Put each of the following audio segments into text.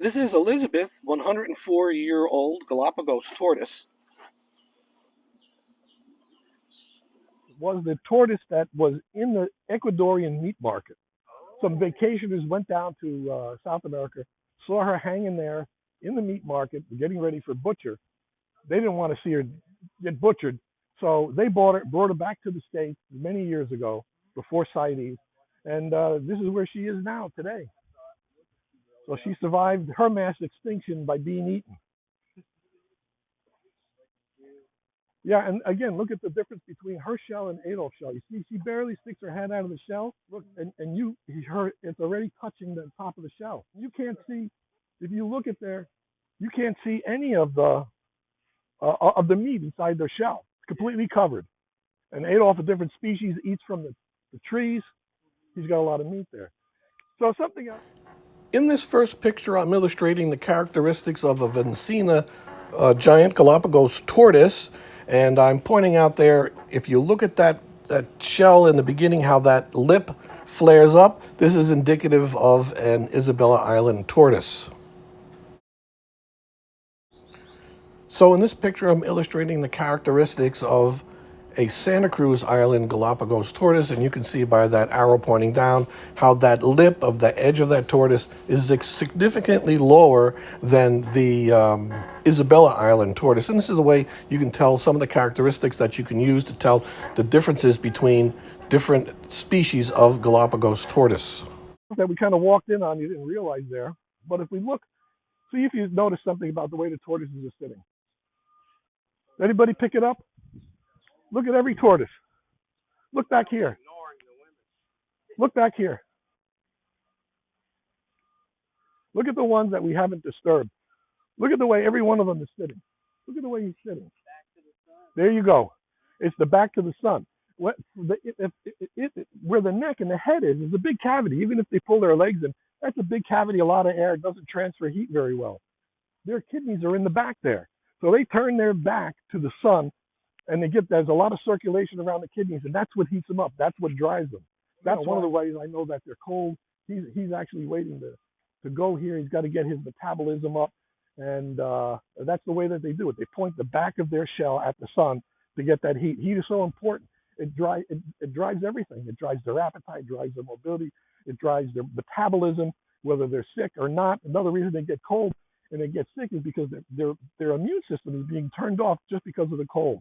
This is Elizabeth, 104-year-old Galapagos tortoise. Was the tortoise that was in the Ecuadorian meat market. Some vacationers went down to South America, saw her hanging there in the meat market, getting ready for butcher. They didn't want to see her get butchered, so they brought her back to the States many years ago, before CITES, and this is where she is now today. So she survived her mass extinction by being eaten. Yeah, and again, look at the difference between her shell and Adolf's shell. You see, she barely sticks her head out of the shell. Look, and it's already touching the top of the shell. You can't see, if you look at there, you can't see any of the meat inside their shell. It's completely covered. And Adolf, a different species, eats from the trees. He's got a lot of meat there. So something else. In this first picture, I'm illustrating the characteristics of a Vincina giant Galapagos tortoise, and I'm pointing out there, if you look at that shell in the beginning, how that lip flares up, this is indicative of an Isabella Island tortoise. So in this picture, I'm illustrating the characteristics of a Santa Cruz Island Galapagos tortoise, and you can see by that arrow pointing down how that lip of the edge of that tortoise is significantly lower than the Isabella Island tortoise. And this is the way you can tell some of the characteristics that you can use to tell the differences between different species of Galapagos tortoise. That we kind of walked in on, you didn't realize there. But if we look, see if you notice something about the way the tortoises are sitting. Anybody pick it up? Look at every tortoise. Look back here. Look back here. Look at the ones that we haven't disturbed. Look at the way every one of them is sitting. Look at the way he's sitting. There you go. It's the back to the sun. Where the neck and the head is a big cavity. Even if they pull their legs in, that's a big cavity. A lot of air. It doesn't transfer heat very well. Their kidneys are in the back there. So they turn their back to the sun, and there's a lot of circulation around the kidneys, and that's what heats them up. That's what drives them. That's one of the ways I know that they're cold. He's actually waiting to go here. He's got to get his metabolism up, and that's the way that they do it. They point the back of their shell at the sun to get that heat. Heat is so important. It drives everything. It drives their appetite, drives their mobility, it drives their metabolism, whether they're sick or not. Another reason they get cold and they get sick is because their immune system is being turned off just because of the cold.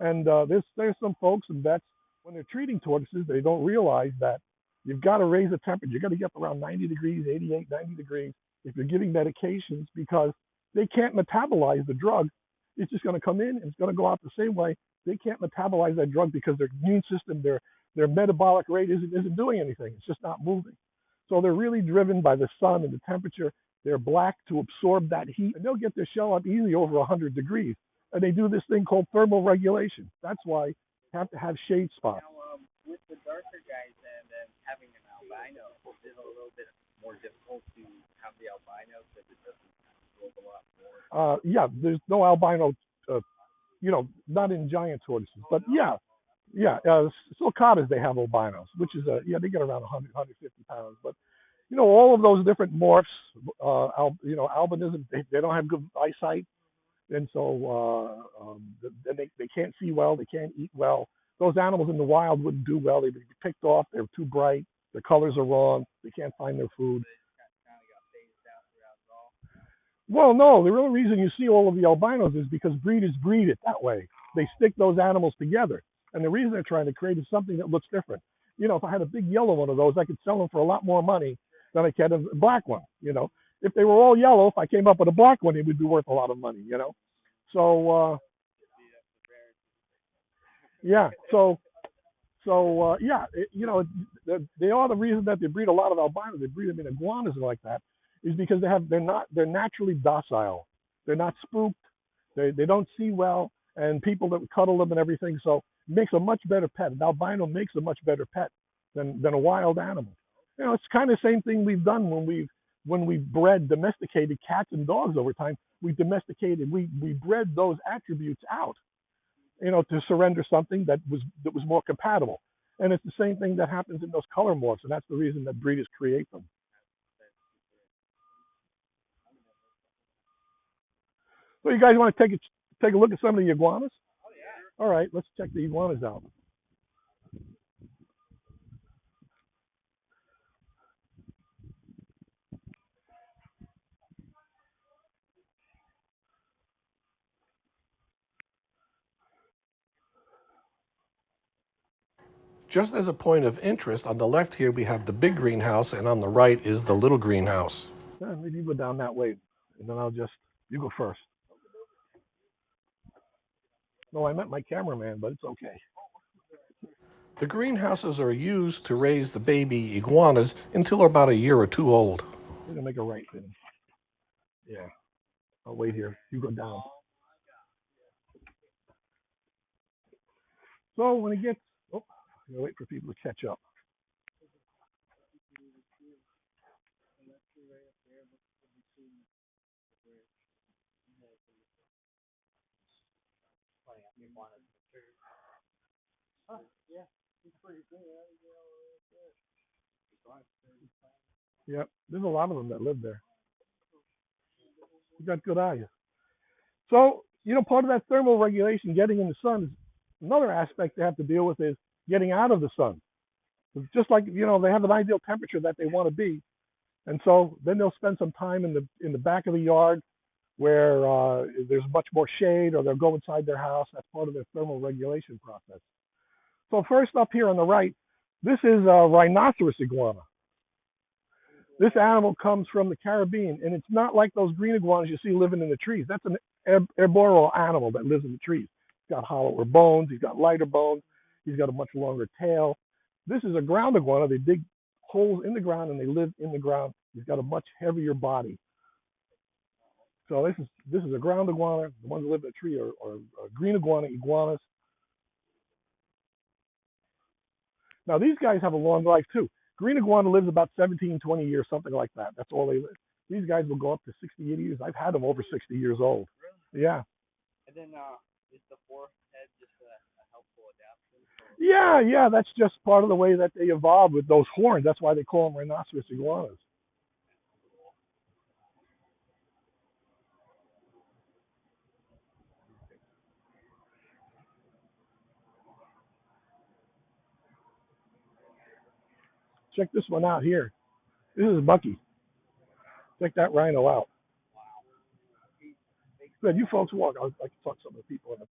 And there's some folks and vets, when they're treating tortoises, they don't realize that you've got to raise the temperature. You've got to get up around 90 degrees, 88, 90 degrees if you're giving medications, because they can't metabolize the drug. It's just going to come in and it's going to go out the same way. They can't metabolize that drug because their immune system, their metabolic rate isn't doing anything. It's just not moving. So they're really driven by the sun and the temperature. They're black to absorb that heat, and they'll get their shell up easily over 100 degrees. And they do this thing called thermal regulation. That's why you have to have shade spots. Now, with the darker guys and having an albino, is it a little bit more difficult to have the albino because it doesn't absorb a lot more? Yeah, there's no albino, not in giant tortoises. But yeah, sulcatas, they have albinos, which is, they get around 100, 150 pounds. But, all of those different morphs, albinism, they don't have good eyesight. And so they can't see well, they can't eat well. Those animals in the wild wouldn't do well. They'd be picked off. They're too bright. Their colors are wrong. They can't find their food. Well, no, the real reason you see all of the albinos is because breeders breed it that way. They stick those animals together. And the reason they're trying to create is something that looks different. If I had a big yellow one of those, I could sell them for a lot more money than I can a black one. If they were all yellow, if I came up with a black one, it would be worth a lot of money, So, yeah. They are the reason that they breed a lot of albinos. They breed them in iguanas and like that, is because they're naturally docile. They're not spooked. They don't see well, and people that cuddle them and everything. So it makes a much better pet. An albino makes a much better pet than a wild animal. It's kind of the same thing we've done when we bred domesticated cats and dogs over time. We bred those attributes out, to surrender something that was more compatible. And it's the same thing that happens in those color morphs, and that's the reason that breeders create them. So you guys want to take a look at some of the iguanas? All right, let's check the iguanas out. Just as a point of interest, on the left here we have the big greenhouse, and on the right is the little greenhouse. Maybe you go down that way, and then you go first. No, I meant my cameraman, but it's okay. The greenhouses are used to raise the baby iguanas until they're about a year or two old. We're going to make a right thing. Yeah. I'll wait here. You go down. So when it gets, I'm going to wait for people to catch up. Yep, there's a lot of them that live there. You got good eyes. So, part of that thermal regulation, getting in the sun, is another aspect they have to deal with is getting out of the sun. Just like, they have an ideal temperature that they want to be. And so then they'll spend some time in the back of the yard where there's much more shade, or they'll go inside their house. That's part of their thermal regulation process. So first up here on the right, this is a rhinoceros iguana. This animal comes from the Caribbean, and it's not like those green iguanas you see living in the trees. That's an arboreal animal that lives in the trees. He's got hollower bones. He's got lighter bones. He's got a much longer tail. This is a ground iguana. They dig holes in the ground, and they live in the ground. He's got a much heavier body. So this is a ground iguana. The ones that live in the tree are green iguanas. Now, these guys have a long life, too. Green iguana lives about 17, 20 years, something like that. That's all they live. These guys will go up to 60, 80 years. I've had them over 60 years old. Really? Yeah. And then is the forehead just a helpful adaptation? Yeah, that's just part of the way that they evolved with those horns. That's why they call them rhinoceros iguanas. Check this one out here. This is Mucky. Check that rhino out. Good, you folks walk. I can talk to some of the people in it.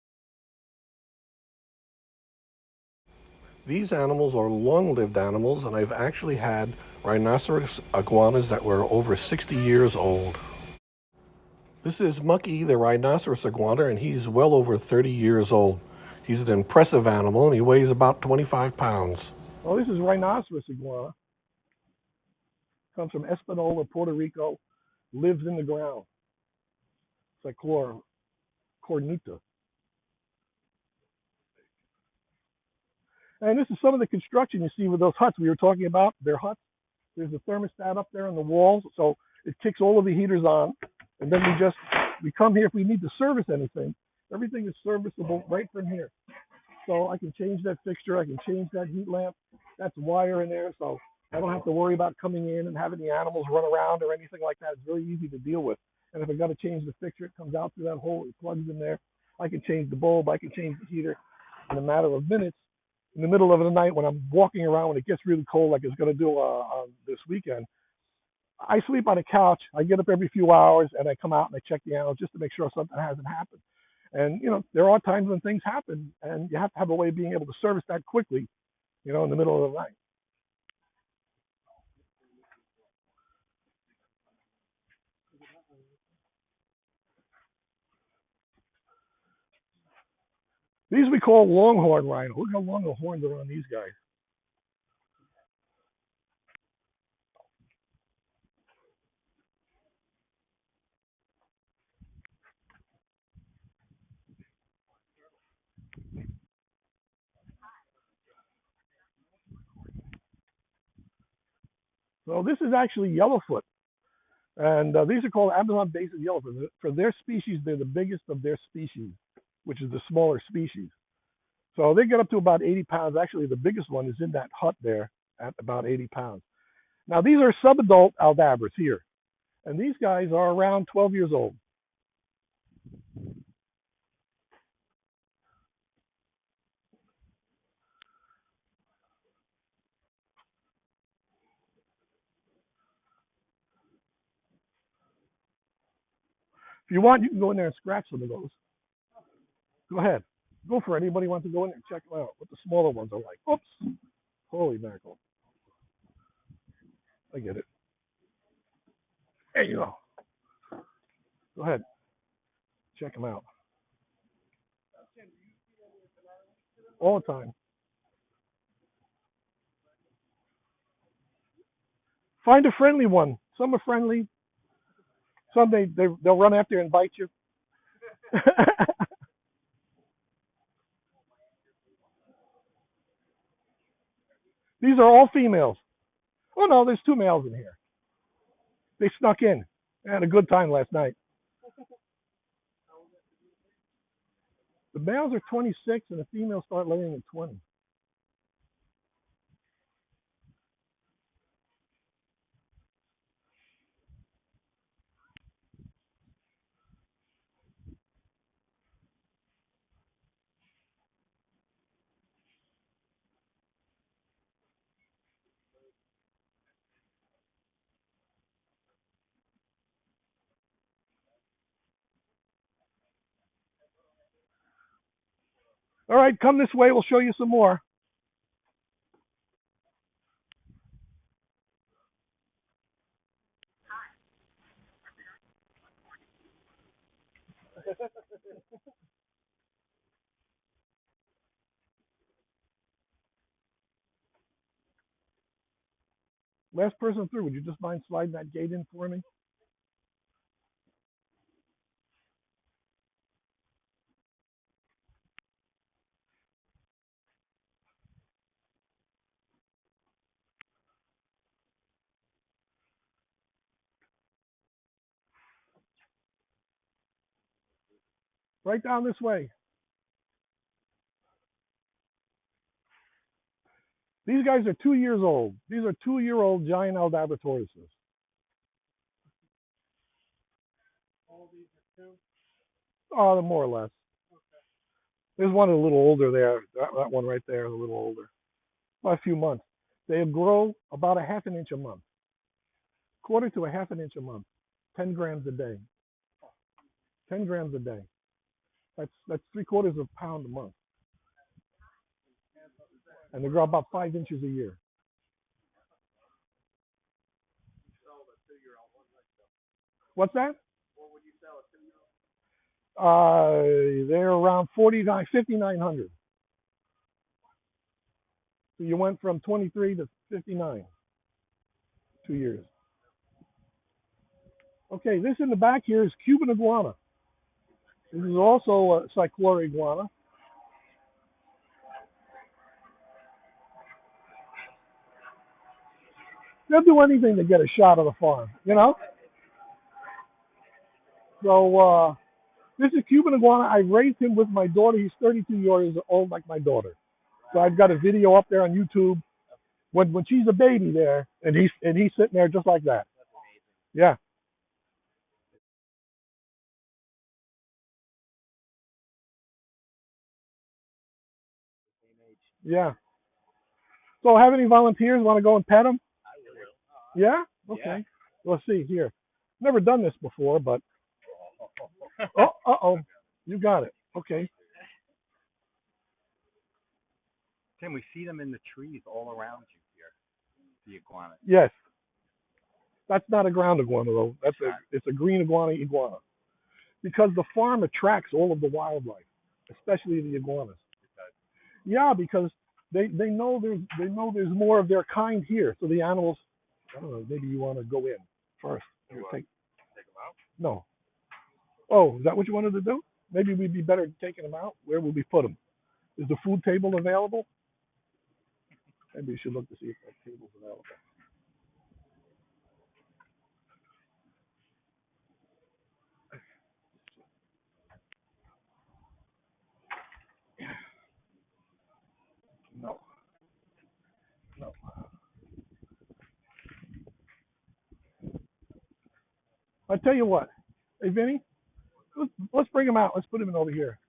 These animals are long-lived animals, and I've actually had rhinoceros iguanas that were over 60 years old. This is Mucky, the rhinoceros iguana, and he's well over 30 years old. He's an impressive animal, and he weighs about 25 pounds. Well, this is rhinoceros iguana. Comes from Espanola, Puerto Rico, lives in the ground. Cyclura cornuta. And this is some of the construction you see with those huts we were talking about. They're huts. There's a thermostat up there on the walls, so it kicks all of the heaters on. And then we come here if we need to service anything. Everything is serviceable right from here. So I can change that fixture. I can change that heat lamp. That's wire in there, so I don't have to worry about coming in and having the animals run around or anything like that. It's very easy to deal with. And if I got to change the fixture, it comes out through that hole. It plugs in there. I can change the bulb. I can change the heater in a matter of minutes. In the middle of the night when I'm walking around when it gets really cold, like it's going to do this weekend, I sleep on a couch. I get up every few hours and I come out and I check the animals just to make sure something hasn't happened. And, there are times when things happen and you have to have a way of being able to service that quickly, in the middle of the night. These we call longhorn rhino. Look how long the horns are on these guys. So this is actually yellowfoot. And these are called Amazon basin yellowfoot. For their species, they're the biggest of their species, which is the smaller species. So they get up to about 80 pounds. Actually, the biggest one is in that hut there at about 80 pounds. Now, these are subadult Aldabras here. And these guys are around 12 years old. If you want, you can go in there and scratch some of those. Go ahead. Go for it. Anybody wants to go in there and check them out, what the smaller ones are like. Oops. Holy mackerel. I get it. There you go. Go ahead. Check them out. All the time. Find a friendly one. Some are friendly. Some they'll run after you and bite you. These are all females. Oh no, there's 2 males in here. They snuck in. I had a good time last night. The males are 26 and the females start laying at 20. All right, come this way. We'll show you some more. Last person through. Would you just mind sliding that gate in for me? Right down this way. These guys are 2 years old. These are 2-year-old giant Aldabra tortoises. All these are 2? Oh, more or less. Okay. There's one a little older there. That one right there is a little older. About a few months. They grow about a half an inch a month. Quarter to a half an inch a month. 10 grams a day. 10 grams a day. That's 3/4 of a pound a month. And they grow about 5 inches a year. What's that? What would you sell a 2-year-old? They're around 5,900. So you went from 23 to 59. 2 years. Okay, this in the back here is Cuban Iguana. This is also a Cyclura Iguana. They'll do anything to get a shot of the farm, you know? So this is Cuban Iguana. I raised him with my daughter. He's 32 years old, like my daughter. So I've got a video up there on YouTube when she's a baby there, and he's sitting there just like that. Yeah. Yeah. So have any volunteers want to go and pet him? Yeah? Okay. Let's see here. Never done this before, but oh, you got it. Okay. Tim, we see them in the trees all around you here. The iguana. Yes. That's not a ground iguana though. It's a green iguana. Because the farm attracts all of the wildlife, especially the iguanas. Yeah, because they know there's more of their kind here. So the animals, I don't know, maybe you want to go in first. Take them out? No. Oh, is that what you wanted to do? Maybe we'd be better taking them out. Where would we put them? Is the food table available? Maybe we should look to see if that table's available. No. No. I tell you what. Hey, Vinny, let's bring him out. Let's put him in over here.